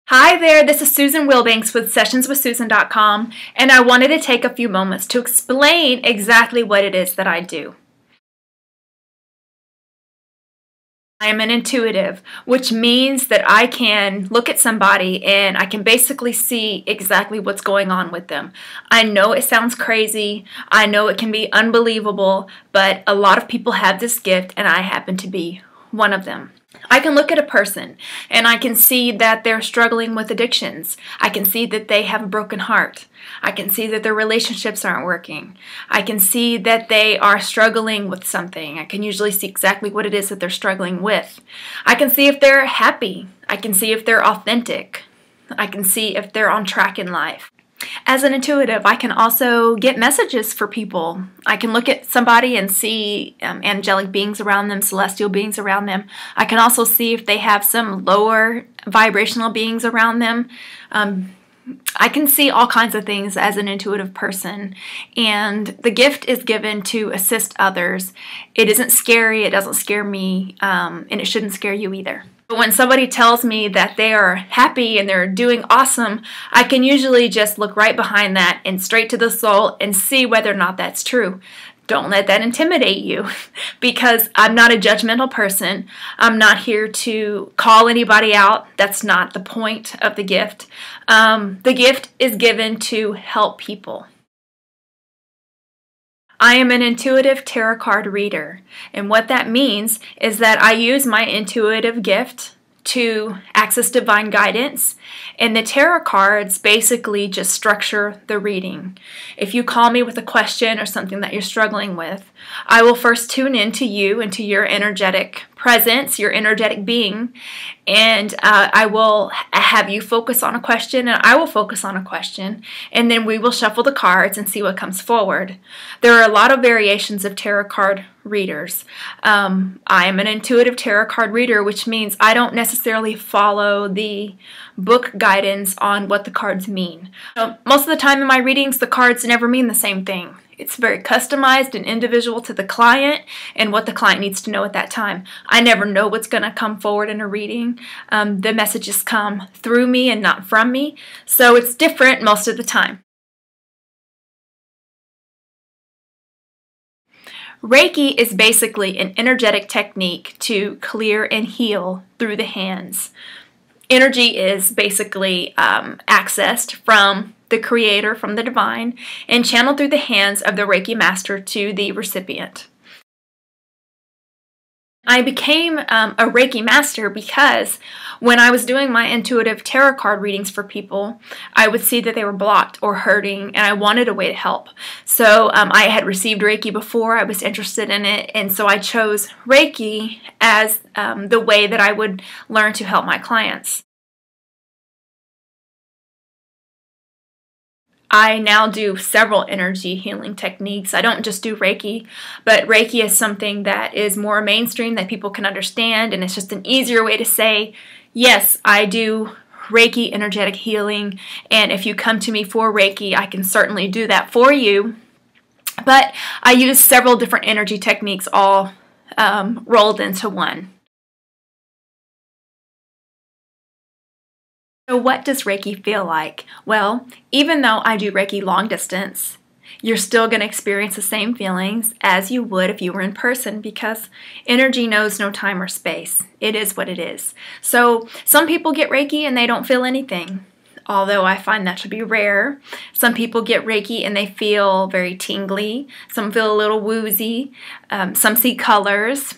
Hi there, this is Susan Wilbanks with sessionswithsusan.com, and I wanted to take a few moments to explain exactly what it is that I do. I am an intuitive, which means that I can look at somebody and I can basically see exactly what's going on with them. I know it sounds crazy, I know it can be unbelievable, but a lot of people have this gift and I happen to be one of them. I can look at a person and I can see that they're struggling with addictions. I can see that they have a broken heart. I can see that their relationships aren't working. I can see that they are struggling with something. I can usually see exactly what it is that they're struggling with. I can see if they're happy. I can see if they're authentic. I can see if they're on track in life. As an intuitive, I can also get messages for people. I can look at somebody and see angelic beings around them, celestial beings around them. I can also see if they have some lower vibrational beings around them. I can see all kinds of things as an intuitive person, and the gift is given to assist others. It isn't scary, it doesn't scare me, and it shouldn't scare you either. But when somebody tells me that they are happy and they're doing awesome, I can usually just look right behind that and straight to the soul and see whether or not that's true. Don't let that intimidate you, because I'm not a judgmental person. I'm not here to call anybody out. That's not the point of the gift. The gift is given to help people. I am an intuitive tarot card reader, and what that means is that I use my intuitive gift to access divine guidance, and the tarot cards basically just structure the reading. If you call me with a question or something that you're struggling with, I will first tune into you, into your energetic presence, your energetic being, and I will have you focus on a question, and I will focus on a question, and then we will shuffle the cards and see what comes forward. There are a lot of variations of tarot card readers. I am an intuitive tarot card reader, which means I don't necessarily follow the book guidance on what the cards mean. So most of the time in my readings, the cards never mean the same thing. It's very customized and individual to the client and what the client needs to know at that time. I never know what's going to come forward in a reading. The messages come through me and not from me, so it's different most of the time. Reiki is basically an energetic technique to clear and heal through the hands. Energy is basically accessed from the creator, from the divine, and channeled through the hands of the Reiki master to the recipient. I became a Reiki master because when I was doing my intuitive tarot card readings for people, I would see that they were blocked or hurting, and I wanted a way to help. So I had received Reiki before, I was interested in it, and so I chose Reiki as the way that I would learn to help my clients. I now do several energy healing techniques. I don't just do Reiki, but Reiki is something that is more mainstream that people can understand, and it's just an easier way to say, yes, I do Reiki energetic healing, and if you come to me for Reiki, I can certainly do that for you. But I use several different energy techniques all rolled into one. So what does Reiki feel like? Well, even though I do Reiki long distance, you're still going to experience the same feelings as you would if you were in person, because energy knows no time or space. It is what it is. So some people get Reiki and they don't feel anything, although I find that to be rare. Some people get Reiki and they feel very tingly. Some feel a little woozy. Some see colors.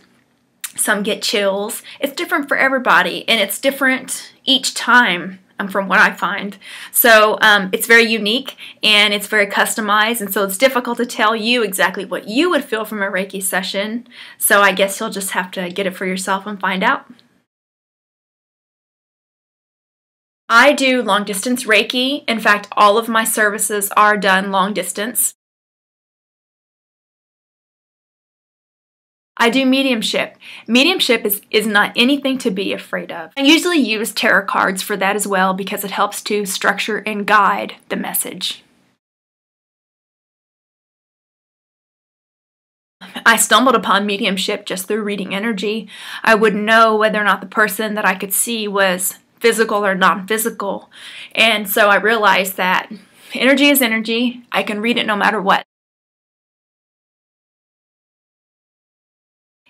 Some get chills. It's different for everybody, and it's different each time from what I find. So it's very unique and it's very customized, and so it's difficult to tell you exactly what you would feel from a Reiki session. So I guess you'll just have to get it for yourself and find out. I do long distance Reiki. In fact, all of my services are done long distance. I do mediumship. Mediumship is not anything to be afraid of. I usually use tarot cards for that as well because it helps to structure and guide the message. I stumbled upon mediumship just through reading energy. I wouldn't know whether or not the person that I could see was physical or non-physical. And so I realized that energy is energy. I can read it no matter what.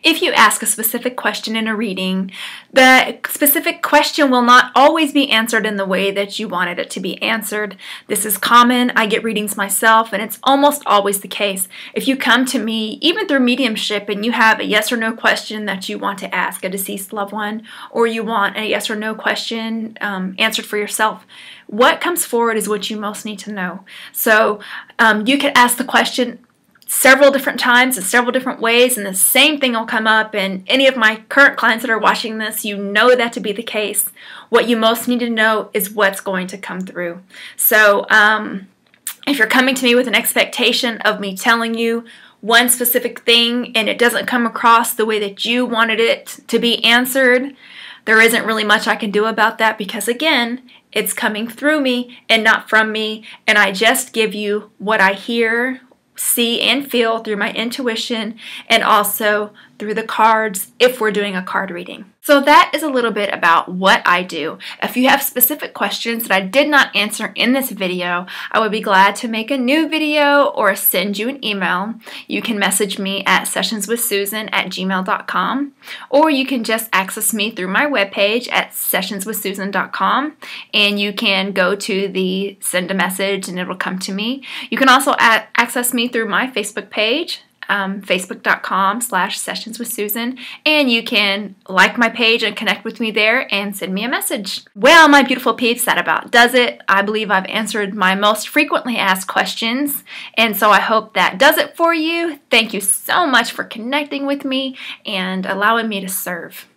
If you ask a specific question in a reading, the specific question will not always be answered in the way that you wanted it to be answered. This is common. I get readings myself, and it's almost always the case. If you come to me, even through mediumship, and you have a yes or no question that you want to ask a deceased loved one, or you want a yes or no question answered for yourself, what comes forward is what you most need to know. So you can ask the question several different times in several different ways, and the same thing will come up. And any of my current clients that are watching this, you know that to be the case. What you most need to know is what's going to come through. So if you're coming to me with an expectation of me telling you one specific thing and it doesn't come across the way that you wanted it to be answered, there isn't really much I can do about that, because again, it's coming through me and not from me, and I just give you what I hear, see, and feel through my intuition, and also through the cards if we're doing a card reading. So that is a little bit about what I do. If you have specific questions that I did not answer in this video, I would be glad to make a new video or send you an email. You can message me at sessionswithsusan@gmail.com, or you can just access me through my webpage at sessionswithsusan.com, and you can go to the send a message and it'll come to me. You can also access me through my Facebook page, facebook.com/sessionswithsusan, and you can like my page and connect with me there and send me a message. Well, my beautiful peeps, that about does it. I believe I've answered my most frequently asked questions, and so I hope that does it for you. Thank you so much for connecting with me and allowing me to serve.